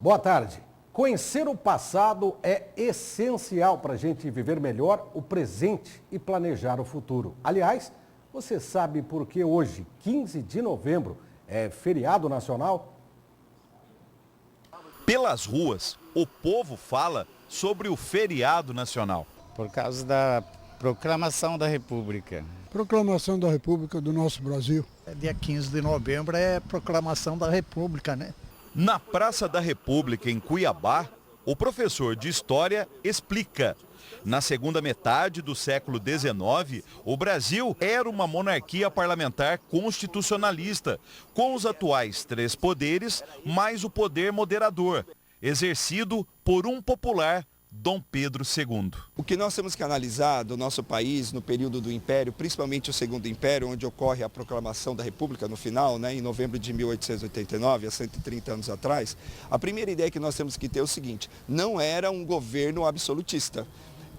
Boa tarde. Conhecer o passado é essencial para a gente viver melhor o presente e planejar o futuro. Aliás, você sabe por que hoje, 15 de novembro, é feriado nacional? Pelas ruas, o povo fala sobre o feriado nacional. Por causa da proclamação da República. Proclamação da República do nosso Brasil. Dia 15 de novembro é proclamação da República, né? Na Praça da República, em Cuiabá, o professor de História explica. Na segunda metade do século XIX, o Brasil era uma monarquia parlamentar constitucionalista, com os atuais 3 poderes, mais o poder moderador, exercido por um popular, Dom Pedro II. O que nós temos que analisar do nosso país no período do Império, principalmente o Segundo Império, onde ocorre a proclamação da República no final, em novembro de 1889, há 130 anos atrás, a primeira ideia que nós temos que ter é o seguinte: não era um governo absolutista.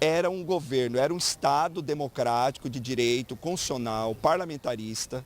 Era um governo, era um Estado democrático de direito, constitucional, parlamentarista,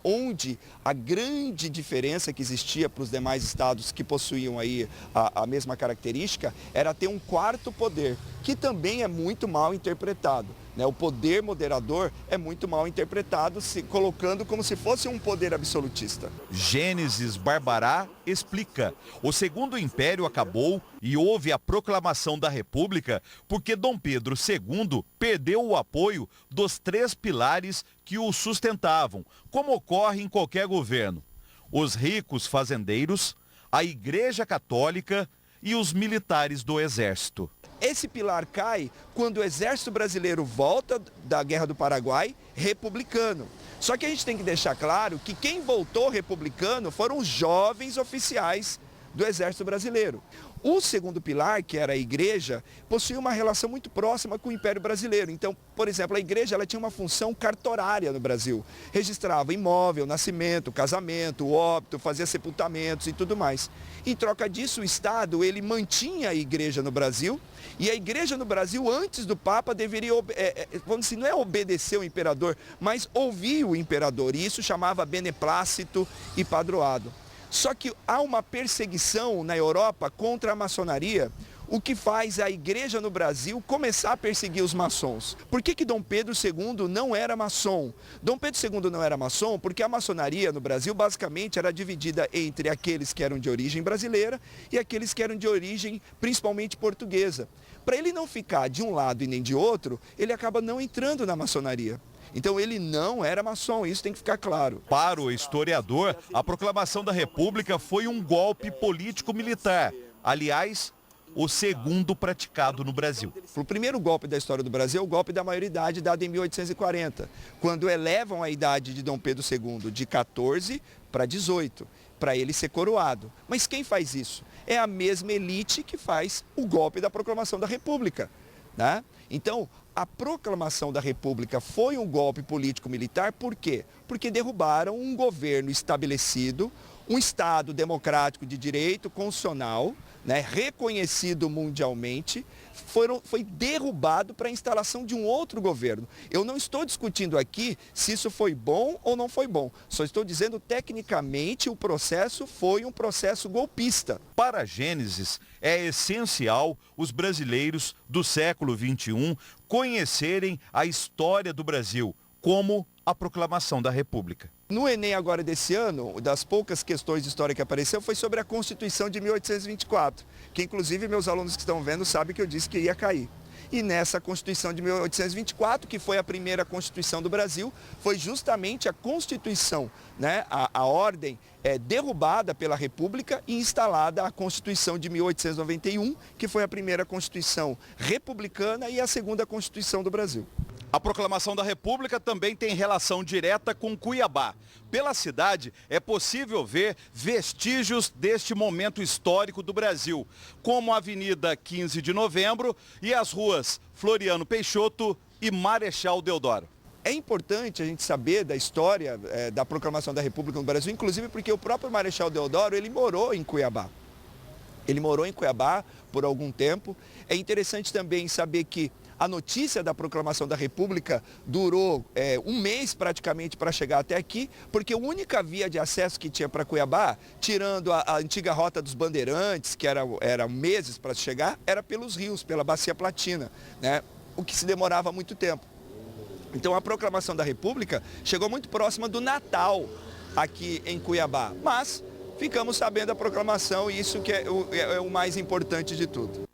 onde a grande diferença que existia para os demais estados que possuíam aí a mesma característica era ter um 4º poder, que também é muito mal interpretado. O poder moderador é muito mal interpretado, se colocando como se fosse um poder absolutista. Gênesis Barbará explica. O Segundo Império acabou e houve a proclamação da República porque Dom Pedro II perdeu o apoio dos 3 pilares que o sustentavam, como ocorre em qualquer governo: os ricos fazendeiros, a Igreja Católica e os militares do Exército. Esse pilar cai quando o Exército Brasileiro volta da Guerra do Paraguai republicano. Só que a gente tem que deixar claro que quem voltou republicano foram os jovens oficiais do Exército Brasileiro. O segundo pilar, que era a Igreja, possuía uma relação muito próxima com o Império Brasileiro. Então, por exemplo, a Igreja ela tinha uma função cartorária no Brasil. Registrava imóvel, nascimento, casamento, óbito, fazia sepultamentos e tudo mais. Em troca disso, o Estado ele mantinha a Igreja no Brasil. E a Igreja no Brasil, antes do Papa, deveria, vamos dizer, não é obedecer o imperador, mas ouvir o imperador. E isso chamava beneplácito e padroado. Só que há uma perseguição na Europa contra a maçonaria, o que faz a Igreja no Brasil começar a perseguir os maçons. Por que Dom Pedro II não era maçom? Dom Pedro II não era maçom porque a maçonaria no Brasil basicamente era dividida entre aqueles que eram de origem brasileira e aqueles que eram de origem principalmente portuguesa. Para ele não ficar de um lado e nem de outro, ele acaba não entrando na maçonaria. Então ele não era maçom, isso tem que ficar claro. Para o historiador, a proclamação da República foi um golpe político-militar. Aliás, o segundo praticado no Brasil. O primeiro golpe da história do Brasil é o golpe da maioridade dado em 1840, quando elevam a idade de Dom Pedro II de 14 para 18, para ele ser coroado. Mas quem faz isso? É a mesma elite que faz o golpe da proclamação da República. Então, a proclamação da República foi um golpe político-militar, por quê? Porque derrubaram um governo estabelecido, um Estado democrático de direito constitucional, reconhecido mundialmente, foi derrubado para a instalação de um outro governo. Eu não estou discutindo aqui se isso foi bom ou não foi bom, só estou dizendo tecnicamente o processo foi um processo golpista. Para Gênesis, é essencial os brasileiros do século XXI conhecerem a história do Brasil, como a proclamação da República. No Enem agora desse ano, das poucas questões de história que apareceu foi sobre a Constituição de 1824, que inclusive meus alunos que estão vendo sabem que eu disse que ia cair. E nessa Constituição de 1824, que foi a primeira Constituição do Brasil, foi justamente a Constituição, a ordem derrubada pela República e instalada a Constituição de 1891, que foi a primeira Constituição republicana e a segunda Constituição do Brasil. A proclamação da República também tem relação direta com Cuiabá. Pela cidade, é possível ver vestígios deste momento histórico do Brasil, como a Avenida 15 de Novembro e as ruas Floriano Peixoto e Marechal Deodoro. É importante a gente saber da história da proclamação da República no Brasil, inclusive porque o próprio Marechal Deodoro, ele morou em Cuiabá. Ele morou em Cuiabá por algum tempo. É interessante também saber que A notícia da proclamação da República durou um mês praticamente para chegar até aqui, porque a única via de acesso que tinha para Cuiabá, tirando a antiga rota dos Bandeirantes, que era meses para chegar, era pelos rios, pela Bacia Platina, né? O que se demorava muito tempo. Então a proclamação da República chegou muito próxima do Natal aqui em Cuiabá, mas ficamos sabendo da proclamação e isso que é o mais importante de tudo.